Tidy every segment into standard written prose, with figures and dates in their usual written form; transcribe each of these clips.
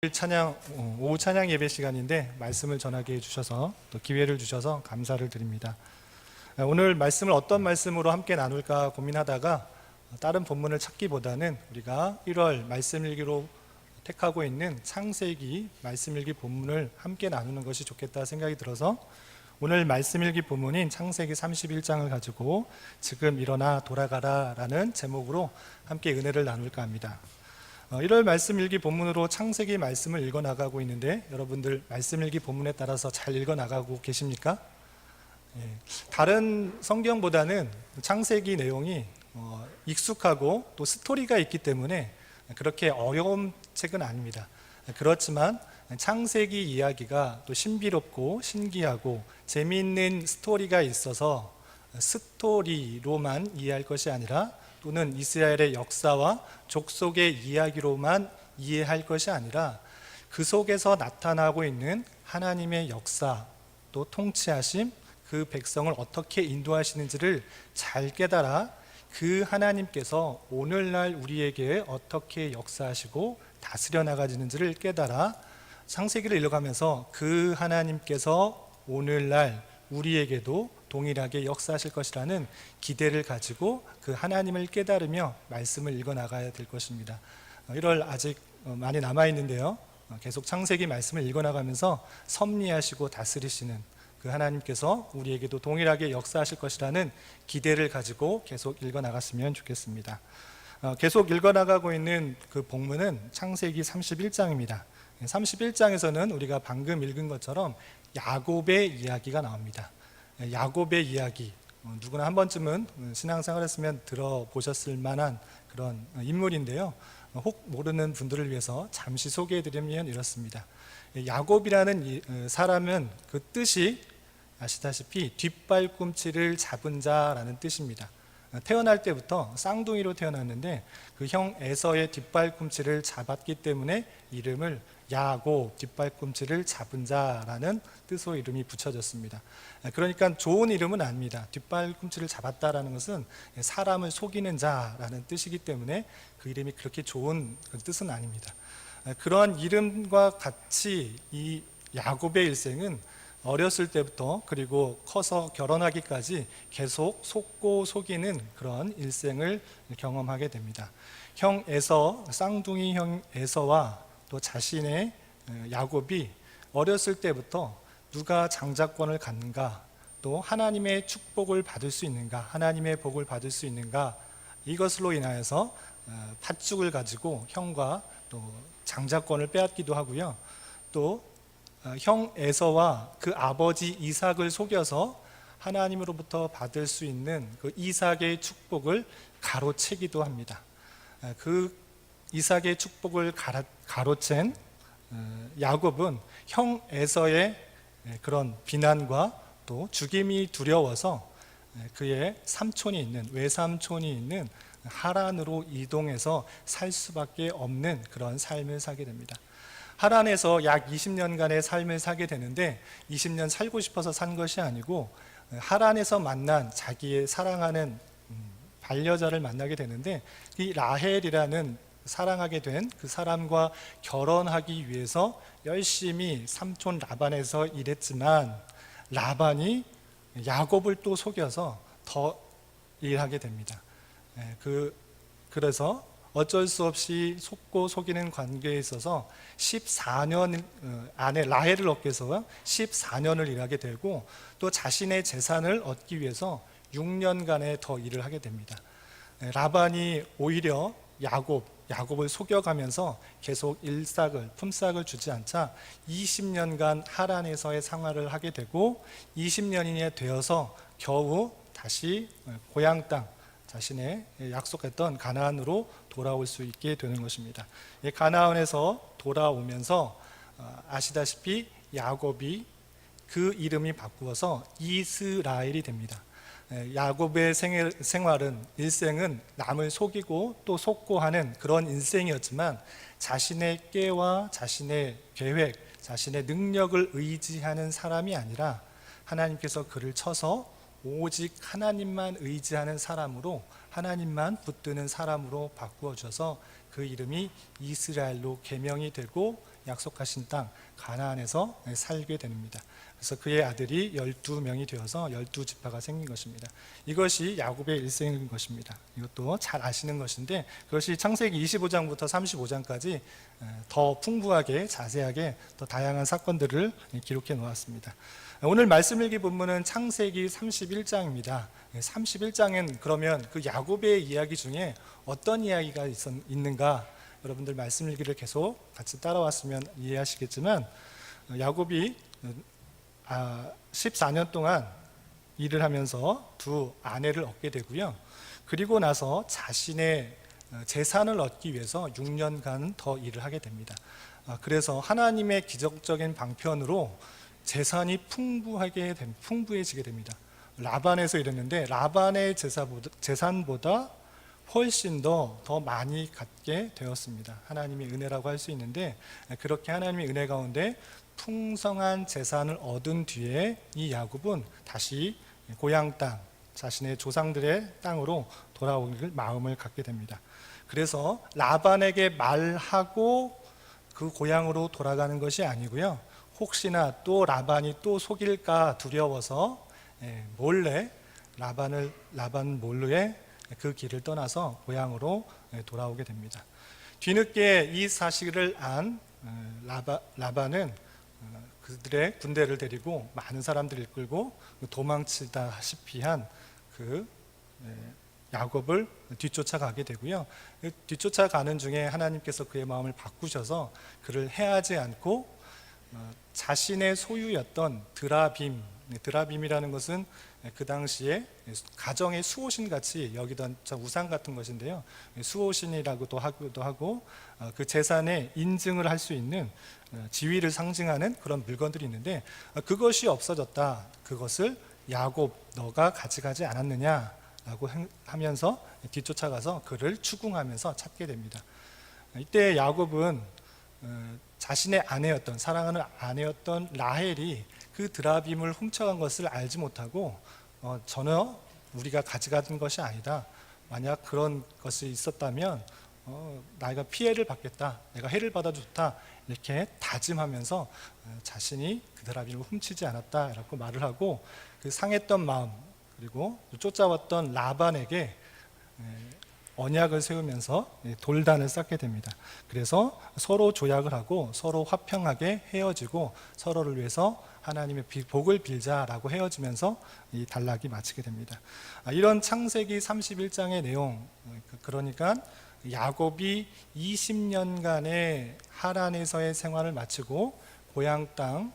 오후 찬양 예배 시간인데 말씀을 전하게 해주셔서 또 기회를 주셔서 감사를 드립니다. 오늘 말씀을 어떤 말씀으로 함께 나눌까 고민하다가 다른 본문을 찾기보다는 우리가 1월 말씀 일기로 택하고 있는 창세기 말씀 일기 본문을 함께 나누는 것이 좋겠다 생각이 들어서 오늘 말씀 일기 본문인 창세기 31장을 가지고 지금 일어나 돌아가라 라는 제목으로 함께 은혜를 나눌까 합니다. 1월 말씀 일기 본문으로 창세기 말씀을 읽어 나가고 있는데 여러분들 말씀 일기 본문에 따라서 잘 읽어 나가고 계십니까? 다른 성경보다는 창세기 내용이 익숙하고 또 스토리가 있기 때문에 그렇게 어려운 책은 아닙니다. 그렇지만 창세기 이야기가 또 신비롭고 신기하고 재미있는 스토리가 있어서 스토리로만 이해할 것이 아니라 또는 이스라엘의 역사와 족속의 이야기로만 이해할 것이 아니라 그 속에서 나타나고 있는 하나님의 역사 또 통치하심, 그 백성을 어떻게 인도하시는지를 잘 깨달아 그 하나님께서 오늘날 우리에게 어떻게 역사하시고 다스려 나가시는지를 깨달아 창세기를 읽어가면서 그 하나님께서 오늘날 우리에게도 동일하게 역사하실 것이라는 기대를 가지고 그 하나님을 깨달으며 말씀을 읽어 나가야 될 것입니다. 1월 아직 많이 남아있는데요, 계속 창세기 말씀을 읽어 나가면서 섭리하시고 다스리시는 그 하나님께서 우리에게도 동일하게 역사하실 것이라는 기대를 가지고 계속 읽어 나갔으면 좋겠습니다. 계속 읽어 나가고 있는 그 본문은 창세기 31장입니다. 31장에서는 우리가 방금 읽은 것처럼 야곱의 이야기가 나옵니다. 야곱의 이야기, 누구나 한 번쯤은 신앙생활 했으면 들어보셨을 만한 그런 인물인데요, 혹 모르는 분들을 위해서 잠시 소개해드리면 이렇습니다. 야곱이라는 사람은 그 뜻이 아시다시피 뒷발꿈치를 잡은 자라는 뜻입니다. 태어날 때부터 쌍둥이로 태어났는데 그 형 에서의 뒷발꿈치를 잡았기 때문에 이름을 야곱, 뒷발꿈치를 잡은 자라는 뜻으로 이름이 붙여졌습니다. 그러니까 좋은 이름은 아닙니다. 뒷발꿈치를 잡았다라는 것은 사람을 속이는 자라는 뜻이기 때문에 그 이름이 그렇게 좋은 뜻은 아닙니다. 그러한 이름과 같이 이 야곱의 일생은 어렸을 때부터 그리고 커서 결혼하기까지 계속 속고 속이는 그런 일생을 경험하게 됩니다. 형 에서, 쌍둥이 형 에서와 또 자신의 야곱이 어렸을 때부터 누가 장자권을 갖는가, 또 하나님의 축복을 받을 수 있는가, 하나님의 복을 받을 수 있는가, 이것으로 인하여서 팥죽을 가지고 형과 또 장자권을 빼앗기도 하고요, 또 형 에서와 그 아버지 이삭을 속여서 하나님으로부터 받을 수 있는 그 이삭의 축복을 가로채기도 합니다. 그 이삭의 축복을 가로챈 야곱은 형 에서의 그런 비난과 또 죽임이 두려워서 그의 삼촌이 있는, 외삼촌이 있는 하란으로 이동해서 살 수밖에 없는 그런 삶을 살게 됩니다. 하란에서 약 20년간의 삶을 살게 되는데 20년 살고 싶어서 산 것이 아니고 하란에서 만난 자기의 사랑하는 반려자를 만나게 되는데 이 라헬이라는 사랑하게 된 그 사람과 결혼하기 위해서 열심히 삼촌 라반에서 일했지만 라반이 야곱을 또 속여서 더 일하게 됩니다. 그래서 어쩔 수 없이 속고 속이는 관계에 있어서 14년 안에 라헬을 얻기 위해서 14년을 일하게 되고 또 자신의 재산을 얻기 위해서 6년간의 더 일을 하게 됩니다. 라반이 오히려 야곱을 속여가면서 계속 품삯을 주지 않자 20년간 하란에서의 생활을 하게 되고 20년이 되어서 겨우 다시 고향 땅, 자신의 약속했던 가나안으로 돌아올 수 있게 되는 것입니다. 가나안에서 돌아오면서 아시다시피 야곱이 그 이름이 바꾸어서 이스라엘이 됩니다. 야곱의 생활은, 일생은 남을 속이고 또 속고 하는 그런 인생이었지만 자신의 깨와 자신의 계획, 자신의 능력을 의지하는 사람이 아니라 하나님께서 그를 쳐서 오직 하나님만 의지하는 사람으로, 하나님만 붙드는 사람으로 바꾸어 주셔서 그 이름이 이스라엘로 계명이 되고 약속하신 땅 가나안에서 살게 됩니다. 그래서 그의 아들이 12명이 되어서 12지파가 생긴 것입니다. 이것이 야곱의 일생인 것입니다. 이것도 잘 아시는 것인데 그것이 창세기 25장부터 35장까지 더 풍부하게 자세하게 더 다양한 사건들을 기록해 놓았습니다. 오늘 말씀 일기 본문은 창세기 31장입니다. 31장엔 그러면 그 야곱의 이야기 중에 어떤 이야기가 있는가, 여러분들 말씀 일기를 계속 같이 따라왔으면 이해하시겠지만 야곱이 14년 동안 일을 하면서 두 아내를 얻게 되고요. 그리고 나서 자신의 재산을 얻기 위해서 6년간 더 일을 하게 됩니다. 그래서 하나님의 기적적인 방편으로 재산이 풍부해지게 됩니다. 라반에서 이랬는데 라반의 재산보다 훨씬 더 많이 갖게 되었습니다. 하나님의 은혜라고 할 수 있는데 그렇게 하나님의 은혜 가운데 풍성한 재산을 얻은 뒤에 이 야곱은 다시 고향 땅, 자신의 조상들의 땅으로 돌아오길 마음을 갖게 됩니다. 그래서 라반에게 말하고 그 고향으로 돌아가는 것이 아니고요. 혹시나 또 라반이 또 속일까 두려워서 몰래 라반 몰래 그 길을 떠나서 고향으로 돌아오게 됩니다. 뒤늦게 이 사실을 안 라반은 그들의 군대를 데리고 많은 사람들을 이끌고 도망치다시피 한 그 야곱을 뒤쫓아가게 되고요. 뒤쫓아가는 중에 하나님께서 그의 마음을 바꾸셔서 그를 해하지 않고 자신의 소유였던 드라빔이라는 것은 그 당시에 가정의 수호신 같이 여기던 우상 같은 것인데요. 수호신이라고도 하고 그 재산의 인증을 할 수 있는 지위를 상징하는 그런 물건들이 있는데 그것이 없어졌다. 그것을 야곱 너가 가져가지 않았느냐라고 하면서 뒤쫓아가서 그를 추궁하면서 찾게 됩니다. 이때 야곱은 자신의 사랑하는 아내였던 라헬이 그 드라빔을 훔쳐간 것을 알지 못하고 전혀 우리가 가져간 것이 아니다. 만약 그런 것이 있었다면 내가 피해를 받겠다. 내가 해를 받아도 좋다. 이렇게 다짐하면서 자신이 그 드라빔을 훔치지 않았다라고 말을 하고 그 상했던 마음 그리고 쫓아왔던 라반에게 언약을 세우면서 돌단을 쌓게 됩니다. 그래서 서로 조약을 하고 서로 화평하게 헤어지고 서로를 위해서 하나님의 복을 빌자라고 헤어지면서 이 단락이 마치게 됩니다. 이런 창세기 31장의 내용, 그러니까 야곱이 20년간의 하란에서의 생활을 마치고 고향 땅,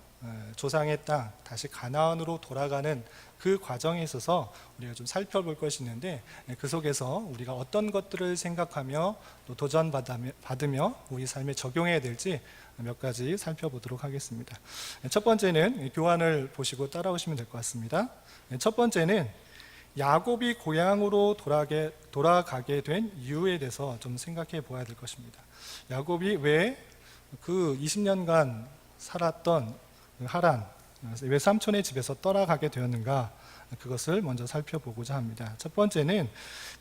조상의 땅, 다시 가나안으로 돌아가는 그 과정에 있어서 우리가 좀 살펴볼 것이 있는데 그 속에서 우리가 어떤 것들을 생각하며 또 도전받으며 우리 삶에 적용해야 될지 몇 가지 살펴보도록 하겠습니다. 첫 번째는 교환을 보시고 따라오시면 될 것 같습니다. 첫 번째는 야곱이 고향으로 돌아가게 된 이유에 대해서 좀 생각해 보아야 될 것입니다. 야곱이 왜 그 20년간 살았던 하란, 왜 삼촌의 집에서 떠나가게 되었는가, 그것을 먼저 살펴보고자 합니다. 첫 번째는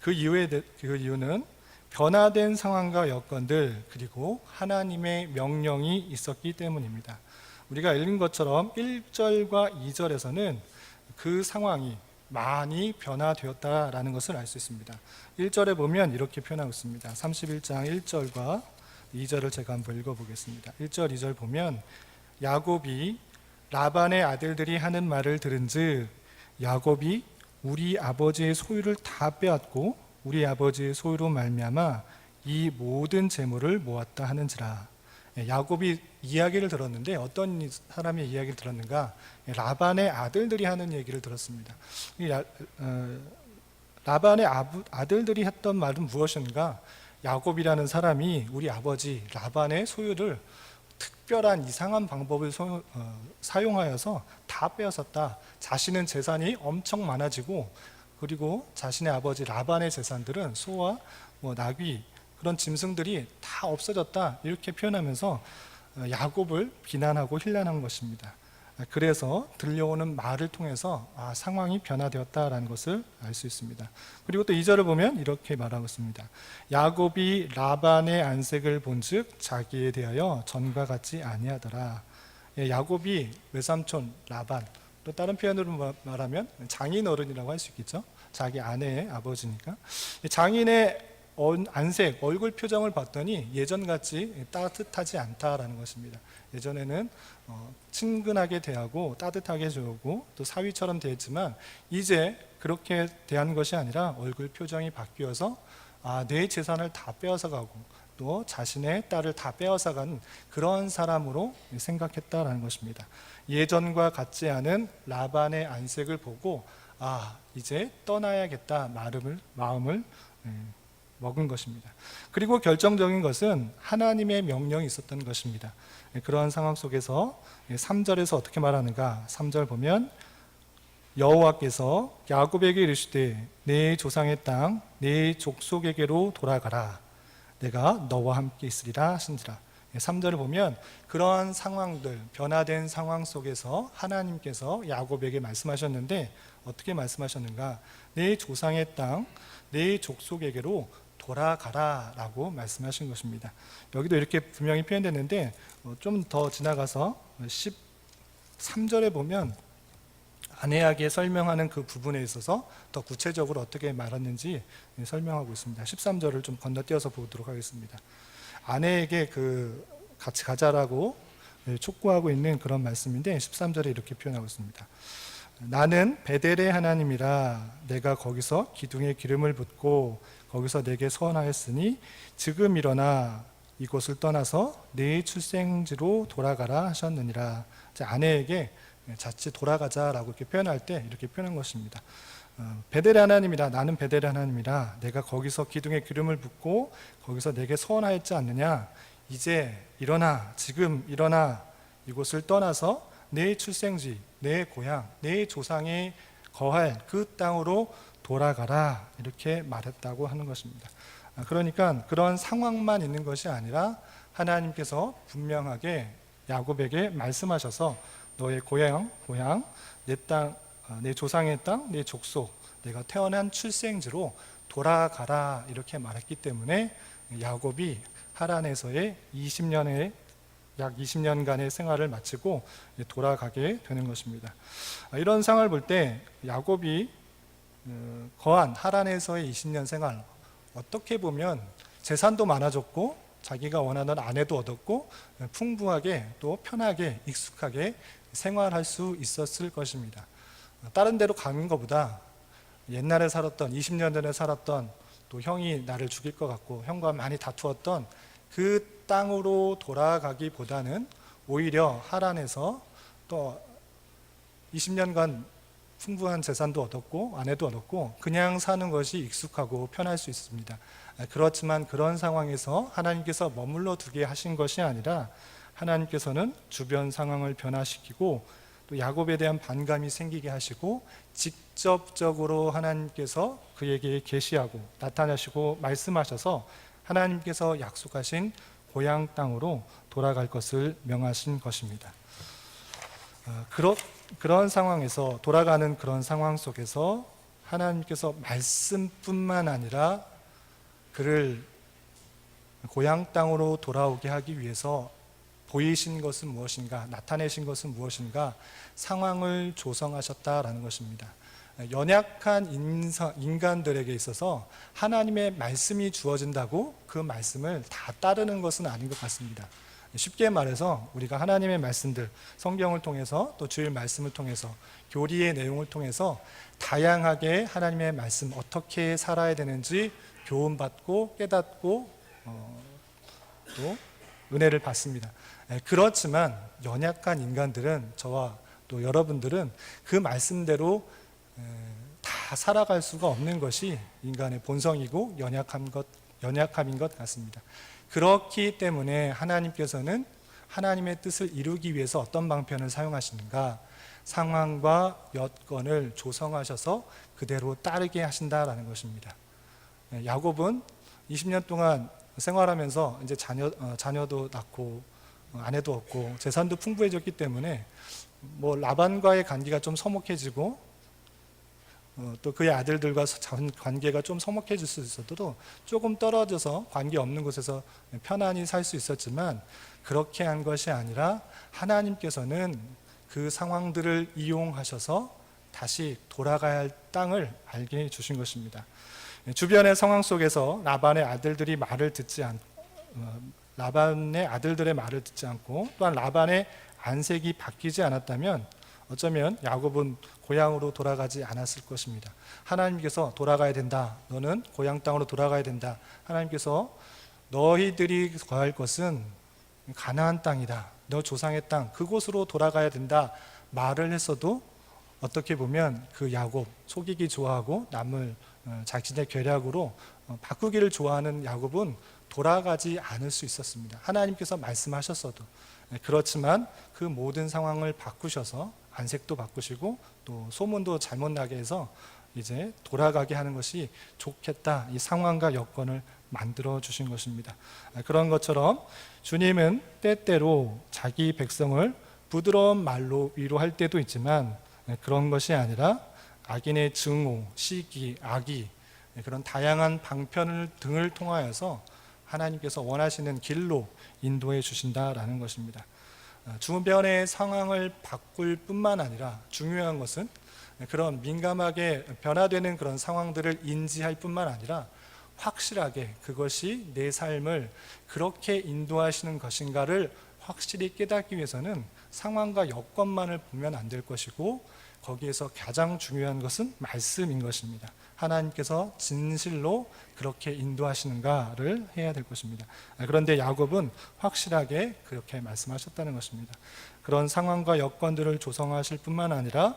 그 이유는 변화된 상황과 여건들 그리고 하나님의 명령이 있었기 때문입니다. 우리가 읽은 것처럼 1절과 2절에서는 그 상황이 많이 변화되었다라는 것을 알 수 있습니다. 1절에 보면 이렇게 표현하고 있습니다. 31장 1절과 2절을 제가 한번 읽어보겠습니다. 1절, 2절 보면 야곱이 라반의 아들들이 하는 말을 들은즉 야곱이 우리 아버지의 소유를 다 빼앗고 우리 아버지의 소유로 말미암아 이 모든 재물을 모았다 하는지라. 야곱이 이야기를 들었는데 어떤 사람의 이야기를 들었는가? 라반의 아들들이 하는 얘기를 들었습니다. 라반의 아들들이 했던 말은 무엇인가? 야곱이라는 사람이 우리 아버지 라반의 소유를 특별한 이상한 방법을 사용하여서 다 빼앗았다. 자신은 재산이 엄청 많아지고 그리고 자신의 아버지 라반의 재산들은 소와 나귀 그런 짐승들이 다 없어졌다. 이렇게 표현하면서 야곱을 비난하고 힐난한 것입니다. 그래서 들려오는 말을 통해서 상황이 변화되었다라는 것을 알 수 있습니다. 그리고 또 2절을 보면 이렇게 말하고 있습니다. 야곱이 라반의 안색을 본즉 자기에 대하여 전과 같지 아니하더라. 야곱이 외삼촌 라반, 또 다른 표현으로 말하면 장인어른이라고 할 수 있겠죠. 자기 아내의 아버지니까. 장인의 안색, 얼굴 표정을 봤더니 예전같이 따뜻하지 않다라는 것입니다. 예전에는 친근하게 대하고 따뜻하게 대하고 또 사위처럼 대했지만 이제 그렇게 대하는 것이 아니라 얼굴 표정이 바뀌어서 내 재산을 다 빼앗아가고 또 자신의 딸을 다 빼앗아간 그런 사람으로 생각했다라는 것입니다. 예전과 같지 않은 라반의 안색을 보고 이제 떠나야겠다 마음을 먹은 것입니다. 그리고 결정적인 것은 하나님의 명령이 있었던 것입니다. 그러한 상황 속에서 3절에서 어떻게 말하는가? 3절 보면 여호와께서 야곱에게 이르시되 내 조상의 땅 내 족속에게로 돌아가라. 내가 너와 함께 있으리라 하신지라. 3절을 보면 그러한 상황들, 변화된 상황 속에서 하나님께서 야곱에게 말씀하셨는데 어떻게 말씀하셨는가? 내 조상의 땅, 내 족속에게로 돌아가라 라고 말씀하신 것입니다. 여기도 이렇게 분명히 표현됐는데 좀 더 지나가서 13절에 보면 아내에게 설명하는 그 부분에 있어서 더 구체적으로 어떻게 말했는지 설명하고 있습니다. 13절을 좀 건너뛰어서 보도록 하겠습니다. 아내에게 같이 가자라고 촉구하고 있는 그런 말씀인데 13절에 이렇게 표현하고 있습니다. 나는 베델의 하나님이라 내가 거기서 기둥에 기름을 붓고 거기서 내게 서원하였으니 지금 일어나 이곳을 떠나서 네 출생지로 돌아가라 하셨느니라. 아내에게 자칫 돌아가자라고 이렇게 표현할 때 이렇게 표현한 것입니다. 베델의 하나님이라 나는 베델의 하나님이라 내가 거기서 기둥에 기름을 붓고 거기서 내게 서원하였지 않느냐. 이제 일어나 지금 일어나 이곳을 떠나서 내 출생지 내 고향 내 조상이 거할 그 땅으로 돌아가라 이렇게 말했다고 하는 것입니다. 그러니까 그런 상황만 있는 것이 아니라 하나님께서 분명하게 야곱에게 말씀하셔서 너의 고향 내 땅, 내 조상의 땅, 내 족속, 내가 태어난 출생지로 돌아가라 이렇게 말했기 때문에 야곱이 하란에서의 약 20년간의 생활을 마치고 돌아가게 되는 것입니다. 이런 상황을 볼 때 야곱이 거한 하란에서의 20년 생활, 어떻게 보면 재산도 많아졌고 자기가 원하는 아내도 얻었고 풍부하게 또 편하게 익숙하게 생활할 수 있었을 것입니다. 다른 데로 가는 것보다 옛날에 살았던 20년 전에 살았던 또 형이 나를 죽일 것 같고 형과 많이 다투었던 그 땅으로 돌아가기보다는 오히려 하란에서 또 20년간 풍부한 재산도 얻었고 아내도 얻었고 그냥 사는 것이 익숙하고 편할 수 있습니다. 그렇지만 그런 상황에서 하나님께서 머물러 두게 하신 것이 아니라 하나님께서는 주변 상황을 변화시키고 또 야곱에 대한 반감이 생기게 하시고 직접적으로 하나님께서 그에게 계시하고 나타나시고 말씀하셔서 하나님께서 약속하신 고향 땅으로 돌아갈 것을 명하신 것입니다. 그런 상황에서 돌아가는 그런 상황 속에서 하나님께서 말씀뿐만 아니라 그를 고향 땅으로 돌아오게 하기 위해서 보이신 것은 무엇인가, 나타내신 것은 무엇인가, 상황을 조성하셨다라는 것입니다. 연약한 인간들에게 있어서 하나님의 말씀이 주어진다고 그 말씀을 다 따르는 것은 아닌 것 같습니다. 쉽게 말해서 우리가 하나님의 말씀들, 성경을 통해서 또 주일 말씀을 통해서 교리의 내용을 통해서 다양하게 하나님의 말씀 어떻게 살아야 되는지 교훈받고 깨닫고 또 은혜를 받습니다. 그렇지만 연약한 인간들은 저와 또 여러분들은 그 말씀대로 다 살아갈 수가 없는 것이 인간의 본성이고 연약함인 것 같습니다. 그렇기 때문에 하나님께서는 하나님의 뜻을 이루기 위해서 어떤 방편을 사용하시는가? 상황과 여건을 조성하셔서 그대로 따르게 하신다라는 것입니다. 야곱은 20년 동안 생활하면서 이제 자녀도 낳고 아내도 없고 재산도 풍부해졌기 때문에 뭐 라반과의 관계가 좀 서먹해지고 또 그의 아들들과 관계가 좀 서먹해질 수 있어도 조금 떨어져서 관계 없는 곳에서 편안히 살 수 있었지만, 그렇게 한 것이 아니라 하나님께서는 그 상황들을 이용하셔서 다시 돌아가야 할 땅을 알게 해주신 것입니다. 주변의 상황 속에서 라반의 아들들의 말을 듣지 않고 또한 라반의 안색이 바뀌지 않았다면 어쩌면 야곱은 고향으로 돌아가지 않았을 것입니다. 하나님께서 돌아가야 된다, 너는 고향 땅으로 돌아가야 된다, 하나님께서 너희들이 거할 것은 가나안 땅이다, 너 조상의 땅 그곳으로 돌아가야 된다 말을 했어도 어떻게 보면 그 야곱, 속이기 좋아하고 남을 자신의 계략으로 바꾸기를 좋아하는 야곱은 돌아가지 않을 수 있었습니다. 하나님께서 말씀하셨어도. 그렇지만 그 모든 상황을 바꾸셔서 안색도 바꾸시고 또 소문도 잘못 나게 해서 이제 돌아가게 하는 것이 좋겠다, 이 상황과 여건을 만들어 주신 것입니다. 그런 것처럼 주님은 때때로 자기 백성을 부드러운 말로 위로할 때도 있지만, 그런 것이 아니라 악인의 증오, 시기, 악의, 그런 다양한 방편 등을 통하여서 하나님께서 원하시는 길로 인도해 주신다라는 것입니다. 주변의 상황을 바꿀 뿐만 아니라 중요한 것은 그런 민감하게 변화되는 그런 상황들을 인지할 뿐만 아니라 확실하게 그것이 내 삶을 그렇게 인도하시는 것인가를 확실히 깨닫기 위해서는 상황과 여건만을 보면 안 될 것이고, 거기에서 가장 중요한 것은 말씀인 것입니다. 하나님께서 진실로 그렇게 인도하시는가를 해야 될 것입니다. 그런데 야곱은 확실하게 그렇게 말씀하셨다는 것입니다. 그런 상황과 여건들을 조성하실 뿐만 아니라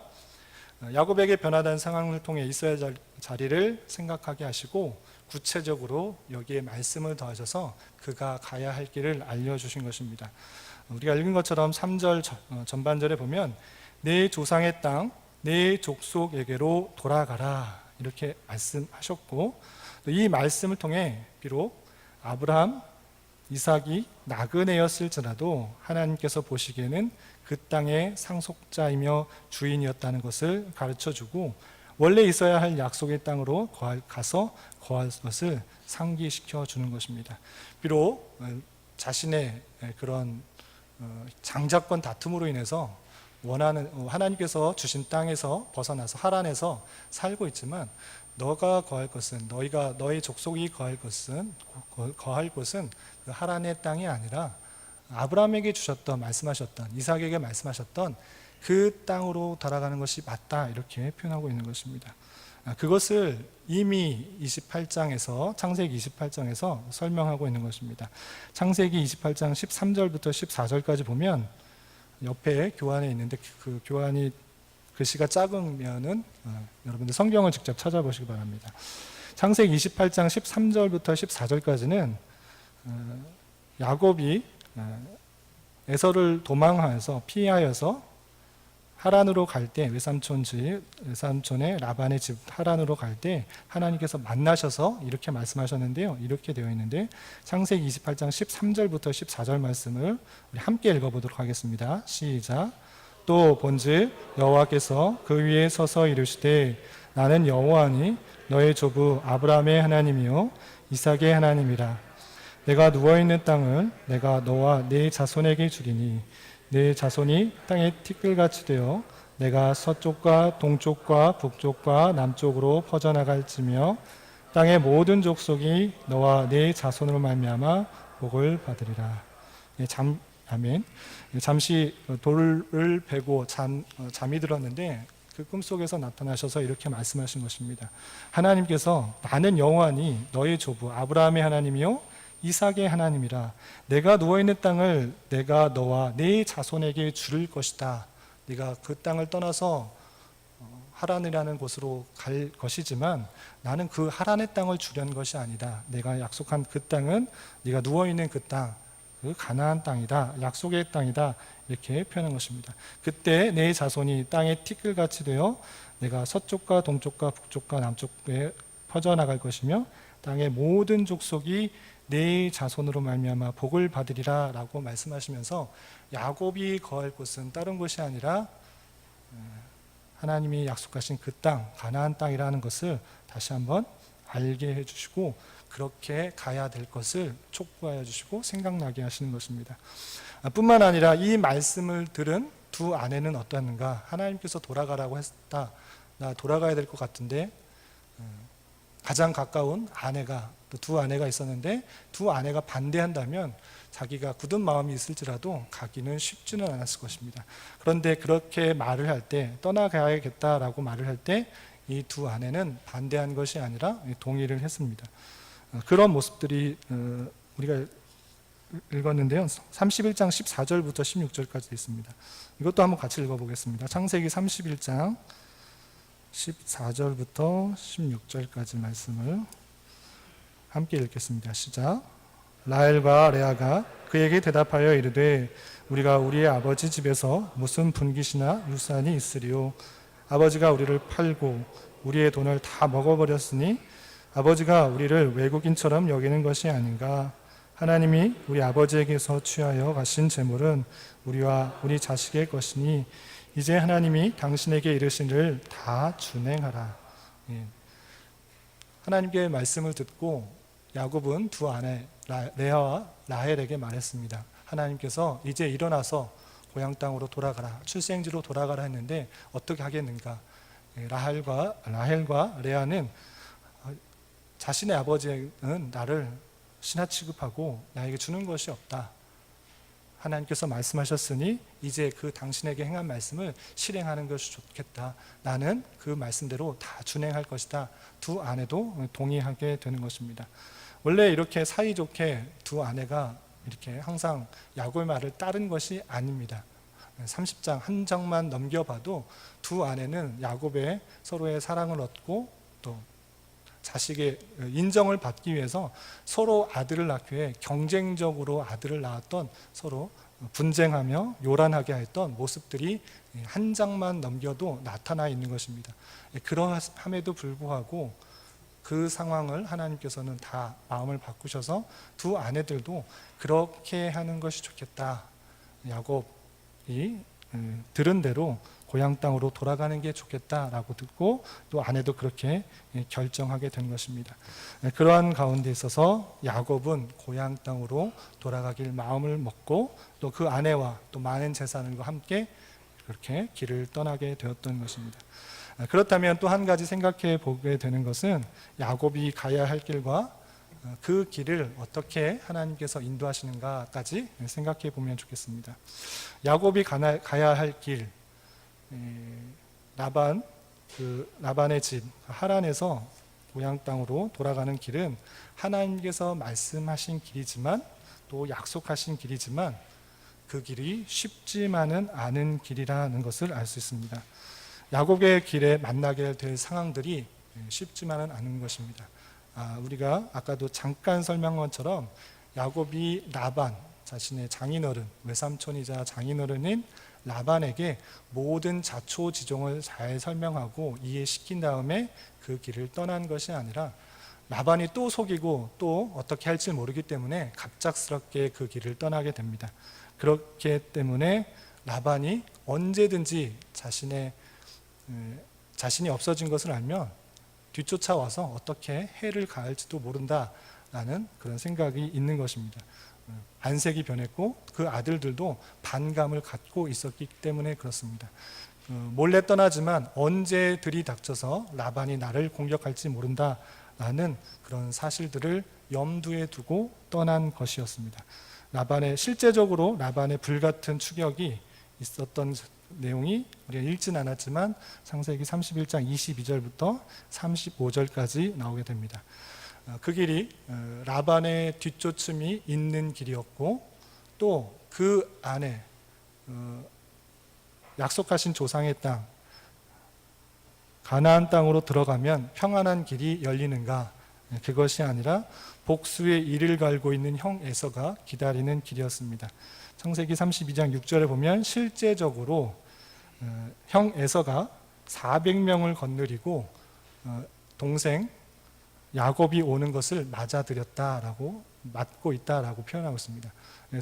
야곱에게 변화된 상황을 통해 있어야 할 자리를 생각하게 하시고, 구체적으로 여기에 말씀을 더하셔서 그가 가야 할 길을 알려주신 것입니다. 우리가 읽은 것처럼 3절 전반절에 보면 내 조상의 땅, 내 족속에게로 돌아가라 이렇게 말씀하셨고, 이 말씀을 통해 비록 아브라함, 이삭이 나그네였을지라도 하나님께서 보시기에는 그 땅의 상속자이며 주인이었다는 것을 가르쳐주고, 원래 있어야 할 약속의 땅으로 가서 거할 것을 상기시켜 주는 것입니다. 비록 자신의 그런 장자권 다툼으로 인해서 원하는 하나님께서 주신 땅에서 벗어나서 하란에서 살고 있지만, 너가 거할 것은, 너의 족속이 거할 곳은 그 하란의 땅이 아니라 아브라함에게 말씀하셨던, 이삭에게 말씀하셨던 그 땅으로 돌아가는 것이 맞다, 이렇게 표현하고 있는 것입니다. 그것을 이미 28장에서 창세기 28장에서 설명하고 있는 것입니다. 창세기 28장 13절부터 14절까지 보면 옆에 교환에 있는데, 그 교환이 글씨가 작으면은 여러분들 성경을 직접 찾아보시기 바랍니다. 창세기 28장 13절부터 14절까지는 야곱이 에서를 도망하여서 피하여서 하란으로 갈 때, 외삼촌의 라반의 집 하란으로 갈 때 하나님께서 만나셔서 이렇게 말씀하셨는데요. 이렇게 되어 있는데, 창세기 28장 13절부터 14절 말씀을 우리 함께 읽어보도록 하겠습니다. 시작. 또 본즉 여호와께서 그 위에 서서 이르시되, 나는 여호와니 너의 조부 아브라함의 하나님이요 이삭의 하나님이라. 내가 누워있는 땅을 내가 너와 네 자손에게 주리니 네 자손이 땅에 티끌같이 되어 내가 서쪽과 동쪽과 북쪽과 남쪽으로 퍼져나갈지며 땅의 모든 족속이 너와 네 자손으로 말미암아 복을 받으리라. 아멘. 잠시 돌을 베고 잠이 들었는데 그 꿈속에서 나타나셔서 이렇게 말씀하신 것입니다. 하나님께서 나는 여호와니 너의 조부 아브라함의 하나님이요 이삭의 하나님이라. 내가 누워있는 땅을 내가 너와 네 자손에게 줄 것이다. 네가 그 땅을 떠나서 하란이라는 곳으로 갈 것이지만 나는 그 하란의 땅을 주려는 것이 아니다. 내가 약속한 그 땅은 네가 누워있는 그 땅, 그 가나안 땅이다. 약속의 땅이다. 이렇게 표현한 것입니다. 그때 내 자손이 땅의 티끌같이 되어 내가 서쪽과 동쪽과 북쪽과 남쪽에 퍼져나갈 것이며 땅의 모든 족속이 네 자손으로 말미암아 복을 받으리라라고 말씀하시면서 야곱이 거할 곳은 다른 곳이 아니라 하나님이 약속하신 그 땅, 가나안 땅이라는 것을 다시 한번 알게 해주시고 그렇게 가야 될 것을 촉구하여 주시고 생각나게 하시는 것입니다. 뿐만 아니라 이 말씀을 들은 두 아내는 어떠한가? 하나님께서 돌아가라고 했다. 나 돌아가야 될 것 같은데 가장 가까운 아내가 또 두 아내가 있었는데 두 아내가 반대한다면 자기가 굳은 마음이 있을지라도 가기는 쉽지는 않았을 것입니다. 그런데 그렇게 말을 할 때 떠나가야겠다라고 말을 할 때 이 두 아내는 반대한 것이 아니라 동의를 했습니다. 그런 모습들이 우리가 읽었는데요. 31장 14절부터 16절까지 있습니다. 이것도 한번 같이 읽어보겠습니다. 창세기 31장 14절부터 16절까지 말씀을 함께 읽겠습니다. 시작. 라헬과 레아가 그에게 대답하여 이르되 우리가 우리의 아버지 집에서 무슨 분깃이나 유산이 있으리요. 아버지가 우리를 팔고 우리의 돈을 다 먹어버렸으니 아버지가 우리를 외국인처럼 여기는 것이 아닌가. 하나님이 우리 아버지에게서 취하여 가신 재물은 우리와 우리 자식의 것이니 이제 하나님이 당신에게 이르시기를 다 준행하라. 하나님께 말씀을 듣고 야곱은 두 아내 레아와 라헬에게 말했습니다. 하나님께서 이제 일어나서 고향 땅으로 돌아가라, 출생지로 돌아가라 했는데 어떻게 하겠는가? 라헬과 레아는 자신의 아버지는 나를 신하 취급하고 나에게 주는 것이 없다. 하나님께서 말씀하셨으니 이제 그 당신에게 행한 말씀을 실행하는 것이 좋겠다. 나는 그 말씀대로 다 준행할 것이다. 두 아내도 동의하게 되는 것입니다. 원래 이렇게 사이좋게 두 아내가 이렇게 항상 야곱의 말을 따른 것이 아닙니다. 30장 한 장만 넘겨봐도 두 아내는 야곱의 서로의 사랑을 얻고 또 자식의 인정을 받기 위해서 서로 아들을 낳기 위해 경쟁적으로 아들을 낳았던, 서로 분쟁하며 요란하게 했던 모습들이 한 장만 넘겨도 나타나 있는 것입니다. 그러함에도 불구하고 그 상황을 하나님께서는 다 마음을 바꾸셔서 두 아내들도 그렇게 하는 것이 좋겠다. 야곱이 들은 대로 고향 땅으로 돌아가는 게 좋겠다라고 듣고 또 아내도 그렇게 결정하게 된 것입니다. 그러한 가운데 있어서 야곱은 고향 땅으로 돌아가길 마음을 먹고 또 그 아내와 또 많은 재산과 함께 그렇게 길을 떠나게 되었던 것입니다. 그렇다면 또 한 가지 생각해 보게 되는 것은 야곱이 가야 할 길과 그 길을 어떻게 하나님께서 인도하시는가까지 생각해 보면 좋겠습니다. 야곱이 가야 할 길, 라반의 집 하란에서 고향 땅으로 돌아가는 길은 하나님께서 말씀하신 길이지만 또 약속하신 길이지만 그 길이 쉽지만은 않은 길이라는 것을 알 수 있습니다. 야곱의 길에 만나게 될 상황들이 쉽지만은 않은 것입니다. 우리가 아까도 잠깐 설명한 것처럼 야곱이 라반, 자신의 장인어른, 외삼촌이자 장인어른인 라반에게 모든 자초지종을 잘 설명하고 이해시킨 다음에 그 길을 떠난 것이 아니라 라반이 또 속이고 또 어떻게 할지 모르기 때문에 갑작스럽게 그 길을 떠나게 됩니다. 그렇기 때문에 라반이 언제든지 자신이 없어진 것을 알면 뒤쫓아와서 어떻게 해를 가할지도 모른다라는 그런 생각이 있는 것입니다. 안색이 변했고 그 아들들도 반감을 갖고 있었기 때문에 그렇습니다. 몰래 떠나지만 언제 들이닥쳐서 라반이 나를 공격할지 모른다라는 그런 사실들을 염두에 두고 떠난 것이었습니다. 실제적으로 라반의 불같은 추격이 있었던 내용이 우리가 읽진 않았지만 창세기 31장 22절부터 35절까지 나오게 됩니다. 그 길이 라반의 뒤쫓음이 있는 길이었고 또 그 안에 약속하신 조상의 땅 가나안 땅으로 들어가면 평안한 길이 열리는가, 그것이 아니라 복수의 이를 갈고 있는 형 에서가 기다리는 길이었습니다. 창세기 32장 6절에 보면 실제적으로 형 에서가 400명을 거느리고 동생 야곱이 오는 것을 맞아들였다라고, 맞고 있다라고 표현하고 있습니다.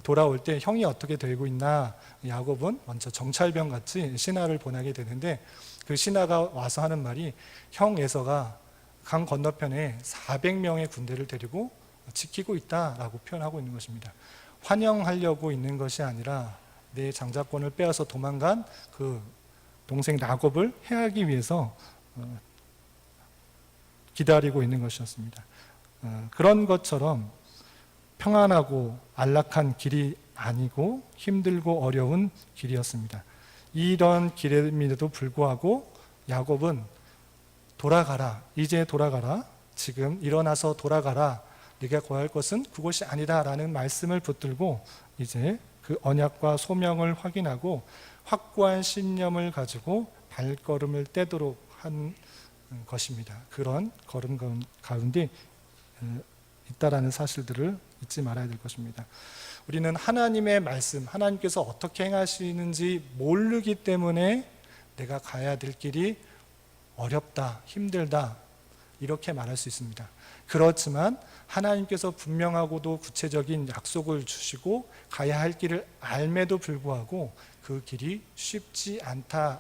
돌아올 때 형이 어떻게 되고 있나, 야곱은 먼저 정찰병 같이 신하를 보내게 되는데, 그 신하가 와서 하는 말이 형 에서가 강 건너편에 400명의 군대를 데리고 지키고 있다라고 표현하고 있는 것입니다. 환영하려고 있는 것이 아니라 내 장자권을 빼앗아 도망간 그 동생 야곱을 해하기 위해서 기다리고 있는 것이었습니다. 그런 것처럼 평안하고 안락한 길이 아니고 힘들고 어려운 길이었습니다. 이런 길임에도 불구하고 야곱은 돌아가라, 이제 돌아가라, 지금 일어나서 돌아가라, 네가 구할 것은 그곳이 아니다라는 말씀을 붙들고 이제 그 언약과 소명을 확인하고 확고한 신념을 가지고 발걸음을 떼도록 한 것입니다. 그런 걸음 가운데 있다라는 사실들을 잊지 말아야 될 것입니다. 우리는 하나님의 말씀, 하나님께서 어떻게 행하시는지 모르기 때문에 내가 가야 될 길이 어렵다, 힘들다, 이렇게 말할 수 있습니다. 그렇지만 하나님께서 분명하고도 구체적인 약속을 주시고 가야 할 길을 알매도 불구하고 그 길이 쉽지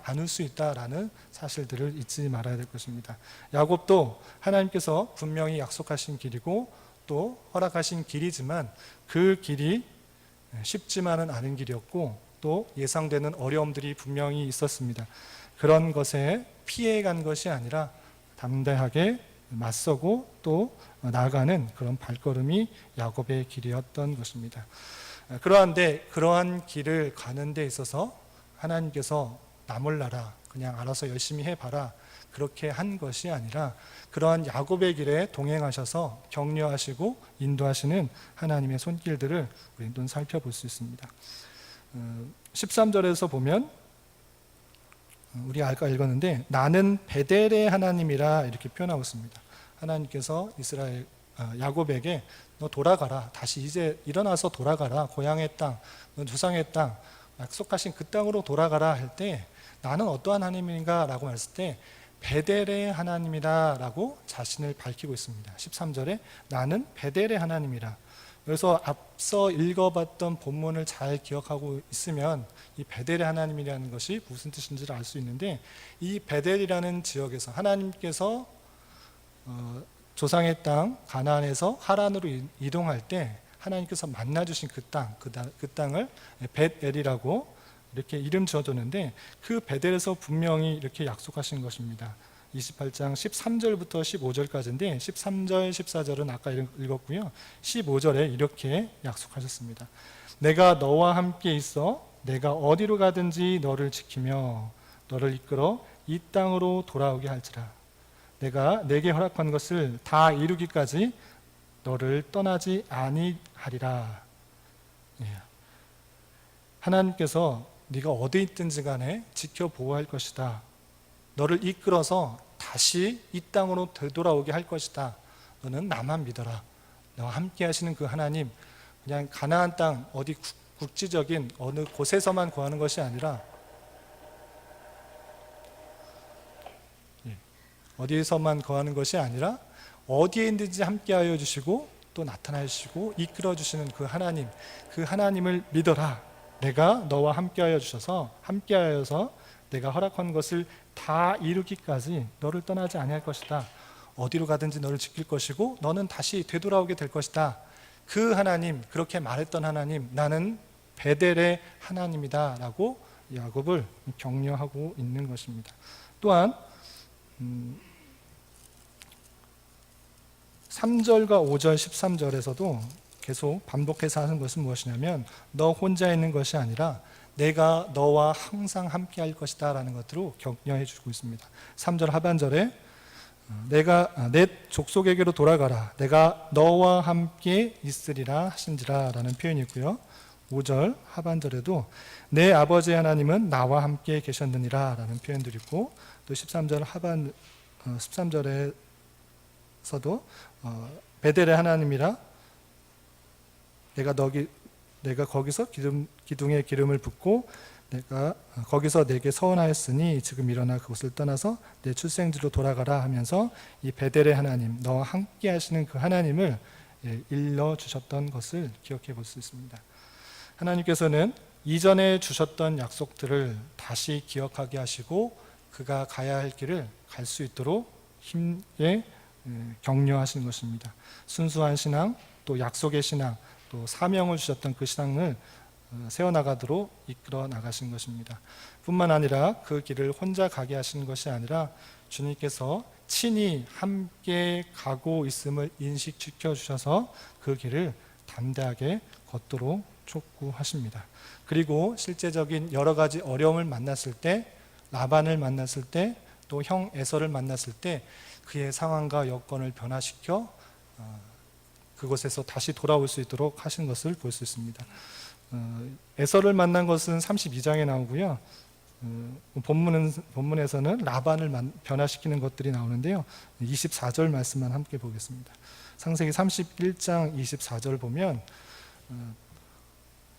않을 수 있다라는 사실들을 잊지 말아야 될 것입니다. 야곱도 하나님께서 분명히 약속하신 길이고 또 허락하신 길이지만 그 길이 쉽지만은 않은 길이었고 또 예상되는 어려움들이 분명히 있었습니다. 그런 것에 피해간 것이 아니라 담대하게 맞서고 또 나아가는 그런 발걸음이 야곱의 길이었던 것입니다. 그러한데 그러한 길을 가는 데 있어서 하나님께서 나 몰라라, 그냥 알아서 열심히 해봐라, 그렇게 한 것이 아니라 그러한 야곱의 길에 동행하셔서 격려하시고 인도하시는 하나님의 손길들을 우리는 살펴볼 수 있습니다. 13절에서 보면 우리 아까 읽었는데 나는 베델의 하나님이라 이렇게 표현하고 있습니다. 하나님께서 야곱에게 너 돌아가라, 다시 이제 일어나서 돌아가라, 고향의 땅, 너 조상의 땅, 약속하신 그 땅으로 돌아가라 할 때 나는 어떠한 하나님인가 라고 했을 때 베델의 하나님이다 라고 자신을 밝히고 있습니다. 13절에 나는 베델의 하나님이라. 그래서 앞서 읽어봤던 본문을 잘 기억하고 있으면 이 베델의 하나님이라는 것이 무슨 뜻인지를 알 수 있는데, 이 베델이라는 지역에서 하나님께서 조상의 땅 가나안에서 하란으로 이동할 때 하나님께서 만나주신 그 땅을 벳엘이라고 이렇게 이름 지어줬는데 그 베델에서 분명히 이렇게 약속하신 것입니다. 28장 13절부터 15절까지인데 13절, 14절은 아까 읽었고요. 15절에 이렇게 약속하셨습니다. 내가 너와 함께 있어 내가 어디로 가든지 너를 지키며 너를 이끌어 이 땅으로 돌아오게 할지라. 내가 내게 허락한 것을 다 이루기까지 너를 떠나지 아니하리라. 하나님께서 네가 어디 있든지 간에 지켜 보호할 것이다. 너를 이끌어서 다시 이 땅으로 되돌아오게 할 것이다. 너는 나만 믿어라. 너와 함께 하시는 그 하나님, 그냥 가나안 땅 어디 국지적인 어느 곳에서만 구하는 것이 아니라 어디에서만 구하는 것이 아니라 어디에 있든지 함께하여 주시고 또 나타나 주시고 이끌어 주시는 그 하나님, 그 하나님을 믿어라. 내가 너와 함께하여서 내가 허락한 것을 다 이루기까지 너를 떠나지 아니할 것이다. 어디로 가든지 너를 지킬 것이고 너는 다시 되돌아오게 될 것이다. 그 하나님, 그렇게 말했던 하나님, 나는 베델의 하나님이다 라고 야곱을 격려하고 있는 것입니다. 또한 3절과 5절, 13절에서도 계속 반복해서 하는 것은 무엇이냐면 너 혼자 있는 것이 아니라 내가 너와 항상 함께 할 것이다 라는 것으로 격려해 주고 있습니다. 3절 하반절에 내가 내 족속에게로 돌아가라, 내가 너와 함께 있으리라 하신지라 라는 표현이 있고요. 5절 하반절에도 내 아버지 하나님은 나와 함께 계셨느니라 라는 표현들이 있고, 또 13절 13절에서도 베델의 하나님이라 내가 거기서 기둥에 기름을 붓고 내가 거기서 내게 서원하였으니 지금 일어나 그곳을 떠나서 내 출생지로 돌아가라 하면서 이 베델의 하나님, 너와 함께 하시는 그 하나님을 일러 주셨던 것을 기억해 볼 수 있습니다. 하나님께서는 이전에 주셨던 약속들을 다시 기억하게 하시고 그가 가야 할 길을 갈 수 있도록 힘에 격려하시는 것입니다. 순수한 신앙, 또 약속의 신앙, 또 사명을 주셨던 그 신앙을 세워나가도록 이끌어 나가신 것입니다. 뿐만 아니라 그 길을 혼자 가게 하시는 것이 아니라 주님께서 친히 함께 가고 있음을 인식시켜 주셔서 그 길을 담대하게 걷도록 촉구하십니다. 그리고 실제적인 여러 가지 어려움을 만났을 때, 라반을 만났을 때, 또 형 에서를 만났을 때 그의 상황과 여건을 변화시켜 그곳에서 다시 돌아올 수 있도록 하신 것을 볼 수 있습니다. 에서를 만난 것은 32장에 나오고요. 본문에서는 라반을 변화시키는 것들이 나오는데요. 24절 말씀만 함께 보겠습니다. 창세기 31장 24절 보면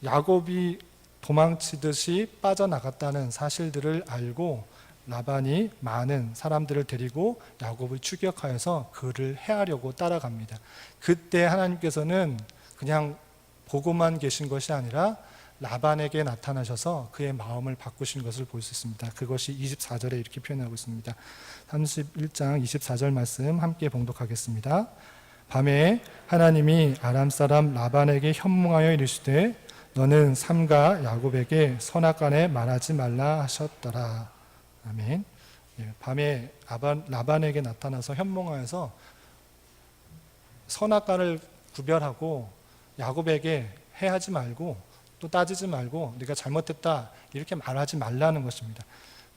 야곱이 도망치듯이 빠져나갔다는 사실들을 알고 라반이 많은 사람들을 데리고 야곱을 추격하여서 그를 해하려고 따라갑니다. 그때 하나님께서는 그냥 보고만 계신 것이 아니라 라반에게 나타나셔서 그의 마음을 바꾸신 것을 볼 수 있습니다. 그것이 24절에 이렇게 표현하고 있습니다. 31장 24절 말씀 함께 봉독하겠습니다. 밤에 하나님이 아람 사람 라반에게 현몽하여 이르시되 너는 삼가 야곱에게 선악간에 말하지 말라 하셨더라. 아멘. 밤에 라반에게 나타나서 현몽하여서 선악간을 구별하고 야곱에게 해하지 말고 또 따지지 말고 네가 잘못했다 이렇게 말하지 말라는 것입니다.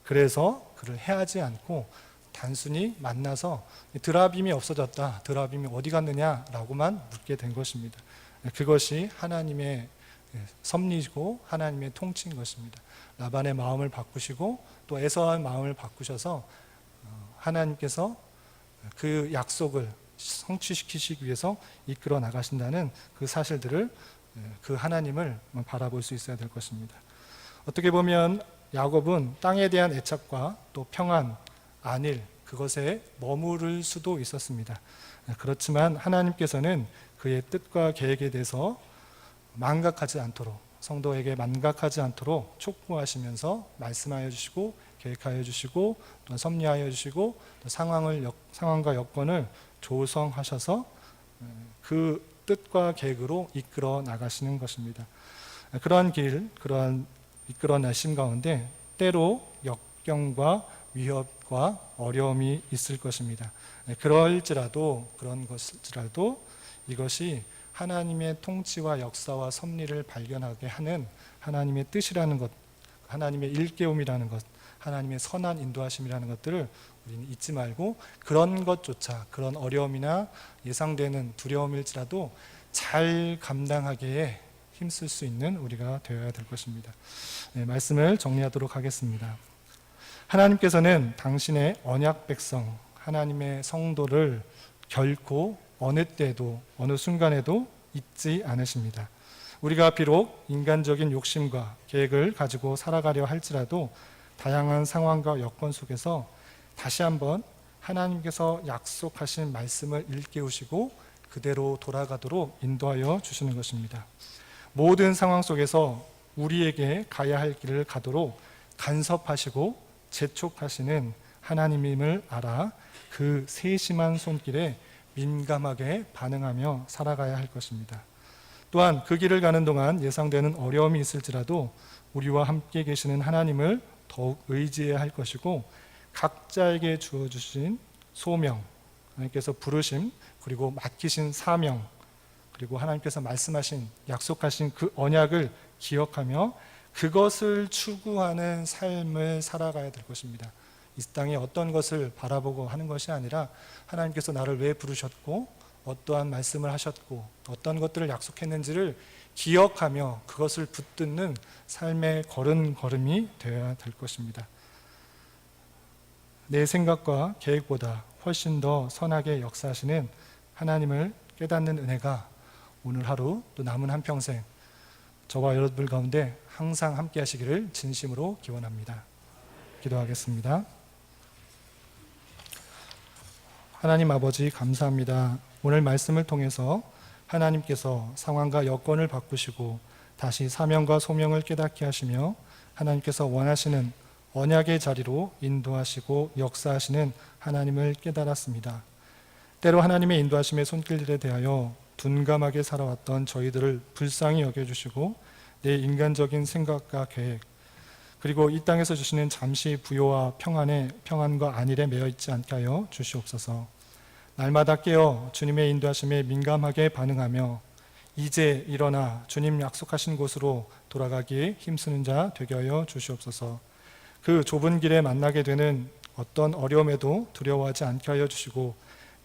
그래서 그를 해하지 않고 단순히 만나서 드라빔이 없어졌다, 드라빔이 어디 갔느냐라고만 묻게 된 것입니다. 그것이 하나님의 섭리이고 하나님의 통치인 것입니다. 라반의 마음을 바꾸시고 또 에서의 마음을 바꾸셔서 하나님께서 그 약속을 성취시키시기 위해서 이끌어 나가신다는 그 사실들을, 그 하나님을 바라볼 수 있어야 될 것입니다. 어떻게 보면 야곱은 땅에 대한 애착과 또 평안, 안일, 그것에 머무를 수도 있었습니다. 그렇지만 하나님께서는 그의 뜻과 계획에 대해서 망각하지 않도록, 성도에게 망각하지 않도록 촉구하시면서 말씀하여 주시고 계획하여 주시고 또 섭리하여 주시고 또 상황과 여건을 조성하셔서 그 뜻과 계획으로 이끌어 나가시는 것입니다. 그러한 길, 그러한 이끌어 나심 가운데 때로 역경과 위협과 어려움이 있을 것입니다. 그럴지라도 이것이 하나님의 통치와 역사와 섭리를 발견하게 하는 하나님의 뜻이라는 것, 하나님의 일깨움이라는 것, 하나님의 선한 인도하심이라는 것들을 우리는 잊지 말고 그런 것조차, 그런 어려움이나 예상되는 두려움일지라도 잘 감당하기에 힘쓸 수 있는 우리가 되어야 될 것입니다. 말씀을 정리하도록 하겠습니다. 하나님께서는 당신의 언약 백성, 하나님의 성도를 결코 어느 때도 어느 순간에도 잊지 않으십니다. 우리가 비록 인간적인 욕심과 계획을 가지고 살아가려 할지라도 다양한 상황과 여건 속에서 다시 한번 하나님께서 약속하신 말씀을 일깨우시고 그대로 돌아가도록 인도하여 주시는 것입니다. 모든 상황 속에서 우리에게 가야 할 길을 가도록 간섭하시고 재촉하시는 하나님임을 알아 그 세심한 손길에 민감하게 반응하며 살아가야 할 것입니다. 또한 그 길을 가는 동안 예상되는 어려움이 있을지라도 우리와 함께 계시는 하나님을 더욱 의지해야 할 것이고 각자에게 주어주신 소명, 하나님께서 부르심, 그리고 맡기신 사명, 그리고 하나님께서 말씀하신, 약속하신 그 언약을 기억하며 그것을 추구하는 삶을 살아가야 될 것입니다. 이 땅에 어떤 것을 바라보고 하는 것이 아니라 하나님께서 나를 왜 부르셨고 어떠한 말씀을 하셨고 어떤 것들을 약속했는지를 기억하며 그것을 붙드는 삶의 걸음걸음이 되어야 될 것입니다. 내 생각과 계획보다 훨씬 더 선하게 역사하시는 하나님을 깨닫는 은혜가 오늘 하루 또 남은 한평생 저와 여러분들 가운데 항상 함께 하시기를 진심으로 기원합니다. 기도하겠습니다. 하나님 아버지 감사합니다. 오늘 말씀을 통해서 하나님께서 상황과 여건을 바꾸시고 다시 사명과 소명을 깨닫게 하시며 하나님께서 원하시는 언약의 자리로 인도하시고 역사하시는 하나님을 깨달았습니다. 때로 하나님의 인도하심의 손길들에 대하여 둔감하게 살아왔던 저희들을 불쌍히 여겨주시고 내 인간적인 생각과 계획 그리고 이 땅에서 주시는 잠시 부요와 평안과 안일에 매여 있지 않게 하여 주시옵소서. 날마다 깨어 주님의 인도하심에 민감하게 반응하며 이제 일어나 주님 약속하신 곳으로 돌아가기에 힘쓰는 자 되게 하여 주시옵소서. 그 좁은 길에 만나게 되는 어떤 어려움에도 두려워하지 않게 하여 주시고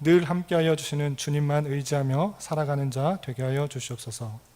늘 함께 하여 주시는 주님만 의지하며 살아가는 자 되게 하여 주시옵소서.